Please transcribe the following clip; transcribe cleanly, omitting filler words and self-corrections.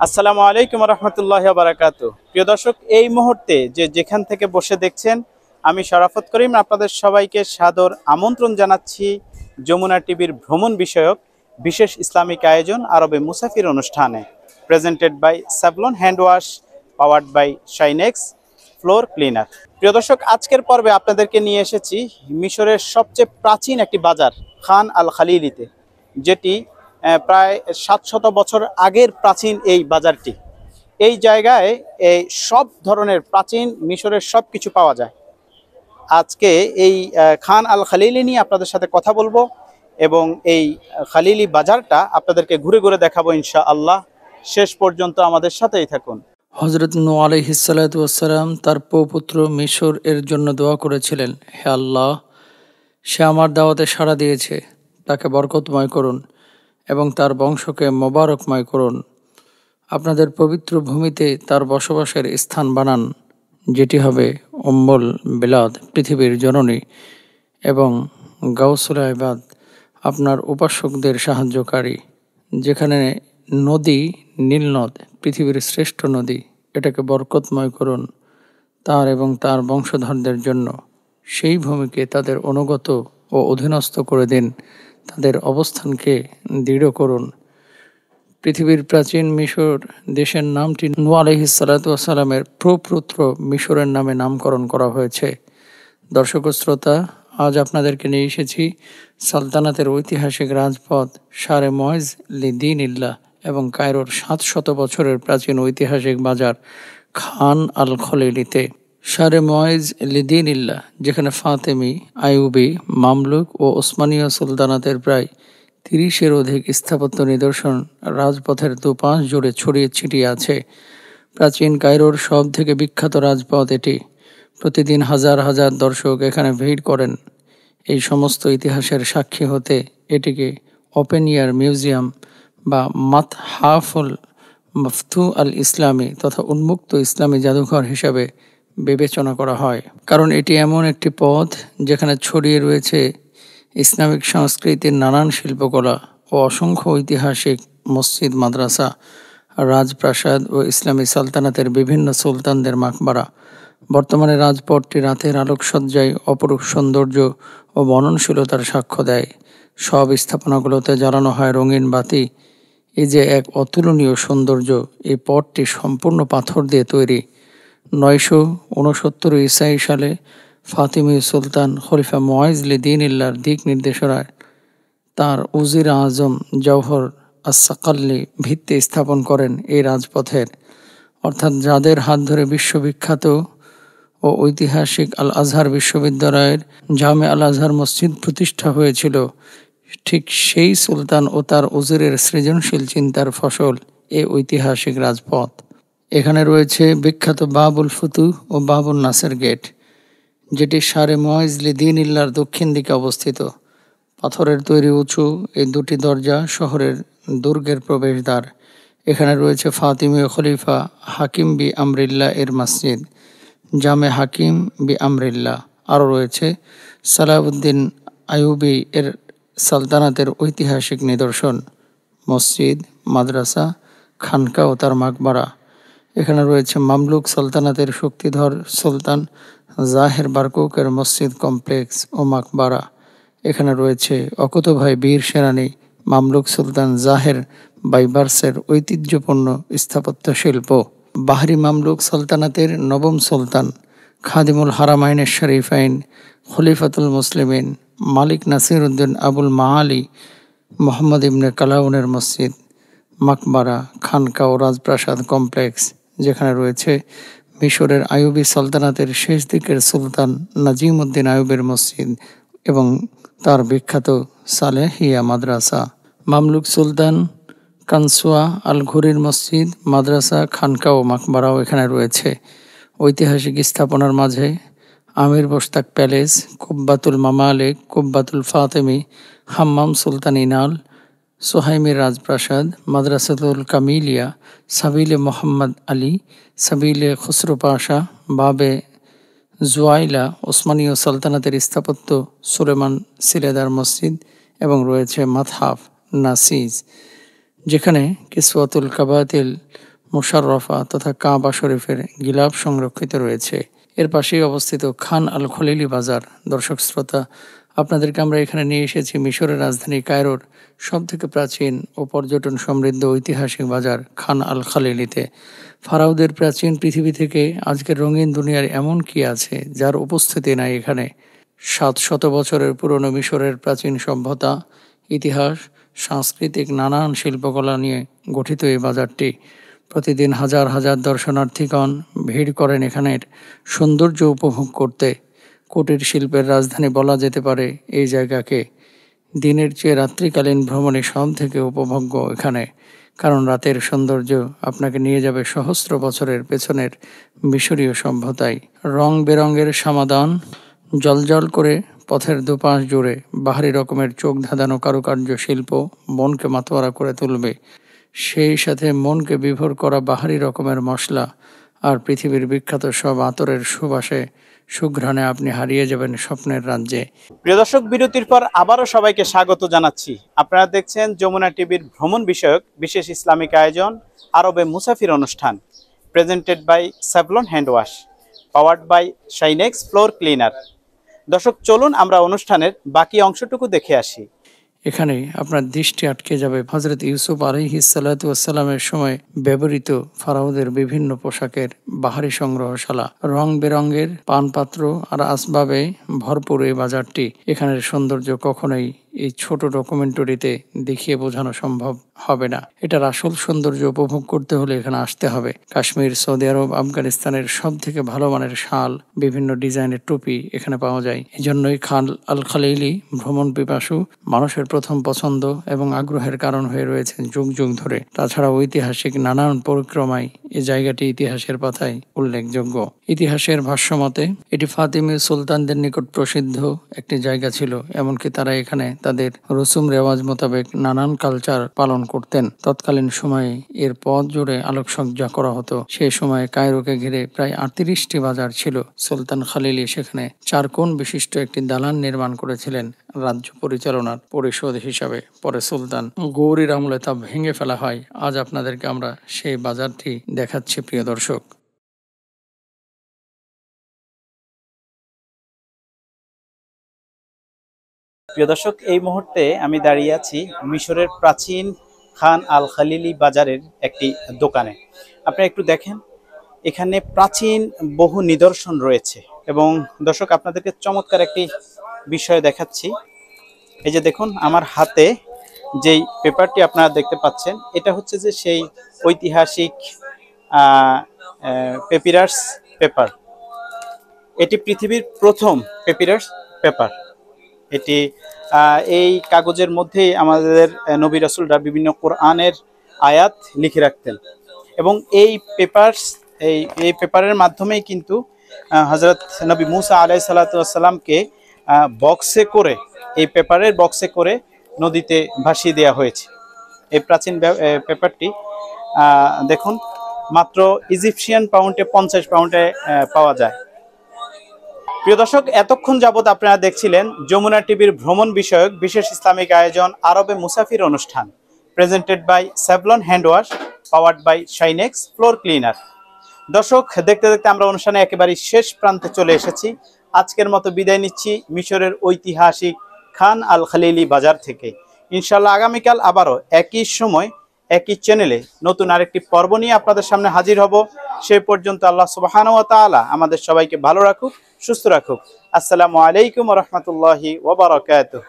আসসালামু আলাইকুম রহমতুল্লাহ বারাকাতু। প্রিয় দর্শক, এই মুহূর্তে যেখান থেকে বসে দেখছেন, আমি শরাফত করিম আপনাদের সবাইকে সাদর আমন্ত্রণ জানাচ্ছি যমুনা টিভির ভ্রমণ বিষয়ক বিশেষ ইসলামিক আয়োজন আরবে মুসাফির অনুষ্ঠানে, presented by Savlon hand wash, powered by Shinex floor cleaner. প্রিয় দর্শক, আজকের পর্বে আপনাদেরকে নিয়ে এসেছি মিশরের সবচেয়ে প্রাচীন একটি বাজার খান আল খালিলিতে, যেটি প্রায় 700 বছর আগের প্রাচীন এই বাজারটি। এই জায়গায় এই সব ধরনের প্রাচীন মিশরের সব কিছু পাওয়া যায়। আজকে এই খান আল খালিলি নিয়ে আপনাদের সাথে কথা বলবো এবং এই খালিলি বাজারটা আপনাদেরকে ঘুরে ঘুরে দেখাবো ইনশাআল্লাহ। শেষ পর্যন্ত আমাদের সাথেই থাকুন। হযরত নূহ আলাইহিস সালাতু ওয়াস সালাম তার পৌত্র মিশর এর জন্য দোয়া করেছিলেন, হে আল্লাহ, সে আমার দাওয়াতে সাড়া দিয়েছে, তাকে বরকতময় করুন এবং তার বংশকে মোবারকময় করুন। আপনাদের পবিত্র ভূমিতে তার বসবাসের স্থান বানান, যেটি হবে উম্মুল বিলাদ, পৃথিবীর জননী, এবং গাউসুল ইবাদ, আপনার উপাসকদের সাহায্যকারী। যেখানে নদী নীলনদ, পৃথিবীর শ্রেষ্ঠ নদী, এটাকে বরকতময় করুন তার এবং তার বংশধরদের জন্য। সেই ভূমিকে তাদের অনুগত ও অধীনস্থ করে দিন, তাদের অবস্থানকে দৃঢ় করুন। পৃথিবীর প্রাচীন মিশর দেশের নামটি নূহ আলাইহিস সালাতু ওয়াস সালামের প্রপুত্র মিশরের নামে নামকরণ করা হয়েছে। দর্শক ও শ্রোতা, আজ আপনাদেরকে নিয়ে এসেছি সালতানাতের ঐতিহাসিক রাজপথ শারে ময়জ লিদিনিল্লাহ এবং কায়রোর 700 বছরের প্রাচীন ঐতিহাসিক বাজার খান আল খলিলিতে। শারে ময়জ লিদিনিল্লাহ, যেখানে ফাতেমি, আইয়ুবি, মামলুক ও ওসমানীয় সুলতানাতের প্রায় 30-এর অধিক স্থাপত্য নিদর্শন রাজপথের দুপাশ জুড়ে ছড়িয়ে ছিটিয়ে আছে। প্রাচীন কায়রোর সব থেকে বিখ্যাত রাজপথ এটি। প্রতিদিন হাজার হাজার দর্শক এখানে ভিড় করেন। এই সমস্ত ইতিহাসের সাক্ষী হতে এটিকে ওপেন এয়ার মিউজিয়াম বা মাতহাফুল মফতু আল ইসলামী তথা উন্মুক্ত ইসলামী জাদুঘর হিসাবে বিবেচনা করা হয়, কারণ এটি এমন একটি পথ যেখানে ছড়িয়ে রয়েছে ইসলামিক সংস্কৃতির নানান শিল্পকলা ও অসংখ্য ঐতিহাসিক মসজিদ, মাদ্রাসা, রাজপ্রাসাদ ও ইসলামী সালতানাতের বিভিন্ন সুলতানদের মাকবারা। বর্তমানে রাজপথটি রাতের আলোকসজ্জায় অপরূপ সৌন্দর্য ও বননশীলতার সাক্ষ্য দেয়। সব স্থাপনাগুলোতে জ্বালানো হয় রঙিন বাতি। এই যে এক অতুলনীয় সৌন্দর্য! এই পথটি সম্পূর্ণ পাথর দিয়ে তৈরি। 969 ঈসাই সালে ফাতিমি সুলতান খলিফা মুআইজ লিদিনিল্লাহর দিক নির্দেশনায় তার উজির আজম জওহর আস-সাকাল্লি ভিত্তি স্থাপন করেন এই রাজপথের, অর্থাৎ যাদের হাত ধরে বিশ্ববিখ্যাত ও ঐতিহাসিক আল আজহার বিশ্ববিদ্যালয়ের জামে আল আজহার মসজিদ প্রতিষ্ঠা হয়েছিল। ঠিক সেই সুলতান ও তার উজিরের সৃজনশীল চিন্তার ফসল এই ঐতিহাসিক রাজপথ। এখানে রয়েছে বিখ্যাত বাবুল ফুতুহ ও বাবুল নাসের গেট, যেটি শারে ময়জ লিদিনিল্লাহর দক্ষিণ দিকে অবস্থিত। পাথরের তৈরি উঁচু এই দুটি দরজা শহরের দুর্গের প্রবেশদ্বার। এখানে রয়েছে ফাতিমি খলিফা হাকিম বি আমরিল্লাহ এর মসজিদ, জামে হাকিম বি আমরিল্লাহ। আরও রয়েছে সালাউদ্দিন আইয়ুবি এর সালতানাতের ঐতিহাসিক নিদর্শন, মসজিদ, মাদ্রাসা, খানকা ও তার মাকবারা। এখানে রয়েছে মামলুক সালতানাতের শক্তিধর সুলতান জাহের বারকুকের মসজিদ কমপ্লেক্স ও মাকবারা। এখানে রয়েছে অকুতোভয় বীর সেনানী মামলুক সুলতান জাহের বাইবার্সের ঐতিহ্যপূর্ণ স্থাপত্য শিল্প। বাহরি মামলুক সালতানাতের নবম সুলতান খাদিমুল হারামাইনের শরীফাইন খলিফাতুল মুসলিমিন মালিক নাসির উদ্দিন আবুল মাআলি মোহাম্মদ ইবনে কালাউনের মসজিদ, মাকবারা, খানকা ও রাজপ্রাসাদ কমপ্লেক্স, যেখানে রয়েছে মিশরের আইয়ুবী সালতানাতের শেষ দিকের সুলতান নাজিম উদ্দিন আইয়ুবের মসজিদ এবং তার বিখ্যাত সালেহিয়া মাদ্রাসা। মামলুক সুলতান কানসুয়া আল ঘুরির মসজিদ, মাদ্রাসা, খানকা ও মাকবারাও এখানে রয়েছে। ঐতিহাসিক স্থাপনার মাঝে আমির বশতাক প্যালেস, কুব্বাতুল মামালিক, কুব্বাতুল ফাতেমি, হাম্মাম সুলতান ইনাল, সোহাইমির রাজপ্রাসাদ, মাদ্রাসাতুল কামিলিয়া, সাবিলে মোহাম্মদ আলী, সাবিলে খুসরো পাশা, বাবে জুয়াইলা, ওসমানীয় সালতানাতের স্থাপত্য, সুলেমান সিলেদার মসজিদ এবং রয়েছে মাতহাফ নাসিজ, যেখানে কিসওয়াতুল কাবাতিল মুশাররফা তথা কাবা শরীফের গিলাফ সংরক্ষিত রয়েছে। এর পাশেই অবস্থিত খান আল-খলিলি বাজার। দর্শক শ্রোতা, আপনাদেরকে আমরা এখানে নিয়ে এসেছি মিশরের রাজধানী কায়রোর সবথেকে প্রাচীন ও পর্যটন সমৃদ্ধ ঐতিহাসিক বাজার খান আল-খালিলিতে। ফারাওদের প্রাচীন পৃথিবী থেকে আজকের রঙিন দুনিয়ার এমন কি আছে যার উপস্থিতি নাই এখানে। 700 বছরের পুরনো মিশরের প্রাচীন সভ্যতা, ইতিহাস, সাংস্কৃতিক নানান শিল্পকলা নিয়ে গঠিত এই বাজারটি। প্রতিদিন হাজার হাজার দর্শনার্থীগণ ভিড় করেন এখানের সৌন্দর্য উপভোগ করতে। কুটির শিল্পের রাজধানী বলা যেতে পারে এই জায়গাকে। দিনের চেয়ে রাত্রিকালীন ভ্রমণে সব থেকে উপভোগ্য এখানে, কারণ রাতের সৌন্দর্য আপনাকে নিয়ে যাবে সহস্র বছরের পেছনের মিশরীয় সভ্যতায়। রং বেরঙের সমাধান জলজল করে পথের দুপাশ জুড়ে বাহারি রকমের চোখ ধাঁধানো কারুকার্য শিল্প মনকে মাতোয়ারা করে তুলবে। সেই সাথে মনকে বিভোর করা বাহারি রকমের মশলা আর পৃথিবীর বিখ্যাত সব আতরের সুবাসে সুঘ্রাণে আপনি হারিয়ে যাবেন স্বপ্নের রাজ্যে। প্রিয় দর্শক, বিরতির পর আবারও সবাইকে স্বাগত জানাচ্ছি। আপনারা দেখছেন যমুনা টিভির ভ্রমণ বিষয়ক বিশেষ ইসলামিক আয়োজন আরবে মুসাফির অনুষ্ঠান, presented by Savlon hand wash, powered by Shinex floor cleaner. দর্শক, চলুন আমরা অনুষ্ঠানের বাকি অংশটুকু দেখে আসি। এখানে আপনার দৃষ্টি আটকে যাবে হযরত ইউসুফ আলাইহিস সালাতু ওয়াস সালামের সময় ব্যবহৃত ফারাওদের বিভিন্ন পোশাকের বাহারি সংগ্রহশালা। রং বেরঙের পানপাত্র আর আসবাবে ভরপুর এই বাজারটি। এখানের সৌন্দর্য কখনোই এই ছোট ডকুমেন্টারিতে দেখিয়ে বোঝানো সম্ভব হবে না। এটার আসল সৌন্দর্য উপভোগ করতে হলে এখানে আসতে হবে। কাশ্মীর, সৌদি আরব, আফগানিস্তানের সব থেকে ভালো মানের শাল, বিভিন্ন ডিজাইনের টুপি এখানে পাওয়া যায়। এই জন্যই খান আল-খালিলি ভ্রমণ পিপাসু মানুষের প্রথম পছন্দ এবং আগ্রহের কারণ হয়ে রয়েছেন যুগ যুগ ধরে। তাছাড়া ঐতিহাসিক নানান পরিক্রমায় এই জায়গাটি ইতিহাসের পাতায় উল্লেখযোগ্য। ইতিহাসের ভাষ্যমতে এটি ফাতিমি সুলতানদের নিকট প্রসিদ্ধ একটি জায়গা ছিল। এমনকি তারা এখানে তাদের রসুম রেওয়াজ মোতাবেক নানান কালচার পালন করতেন। তৎকালীন সময়ে এর পথ জুড়ে আলোকসজ্জা করা হতো। সেই সময়ে কায়রোকে ঘিরে প্রায় 38টি বাজার ছিল। সুলতান খালিলি সেখানে 4 কোণ বিশিষ্ট একটি দালান নির্মাণ করেছিলেন রাজ্য পরিচালনার পরিষদ হিসাবে। পরে সুলতান গৌরীর আমলে তা ভেঙে ফেলা হয়। আজ আপনাদেরকে আমরা সেই বাজারটি দেখাচ্ছি প্রিয় দর্শক। প্রিয় দর্শক, এই মুহূর্তে আমি দাঁড়িয়ে আছি মিশরের প্রাচীন খান আল খালিলি বাজারের একটি দোকানে। আপনারা একটু দেখেন, এখানে প্রাচীন বহু নিদর্শন রয়েছে। এবং দর্শক, আপনাদেরকে চমৎকার একটি বিষয় দেখাচ্ছি। এই যে দেখুন, আমার হাতে যেই পেপারটি আপনারা দেখতে পাচ্ছেন, এটা হচ্ছে যে সেই ঐতিহাসিক পেপিরাস পেপার। এটি পৃথিবীর প্রথম পেপিরাস পেপার। এটি এই কাগজের মধ্যেই আমাদের নবী রাসূলরা বিভিন্ন কোরআনের আয়াত লিখে রাখতেন। এবং এই পেপারের মাধ্যমেই কিন্তু হযরত নবী মুসা আলাইহিস সালাতু ওয়াস সালামকে বক্সে করে, এই পেপারের বক্সে করে নদীতে ভাসিয়ে দেওয়া হয়েছে। এই প্রাচীন পেপারটি দেখুন, মাত্র ইজিপশিয়ান পাউন্ডে 50 পাউন্ডে পাওয়া যায়। প্রিয় দর্শক, এতক্ষণ যাবৎ আপনারা দেখছিলেন যমুনা টিভির ভ্রমণ বিষয়ক বিশেষ ইসলামিক আয়োজন আরবে মুসাফির অনুষ্ঠান, presented by Savlon hand wash, powered by Shinex floor cleaner. দর্শক, দেখতে দেখতে আমরা অনুষ্ঠানে একেবারে শেষ প্রান্তে চলে এসেছি। আজকের মতো বিদায় নিচ্ছি মিশরের ঐতিহাসিক খান আল খালিলি বাজার থেকে। ইনশাআল্লাহ আগামীকাল আবারও একই সময় একই চ্যানেলে নতুন আরেকটি পর্ব নিয়ে আপনাদের সামনে হাজির হব। সেই পর্যন্ত আল্লাহ সুবহানাহু ওয়া তাআলা আমাদের সবাইকে ভালো রাখুক, সুস্থ রাখুক। আসসালামু আলাইকুম ওয়া রাহমাতুল্লাহি ওয়া বারাকাতুহু।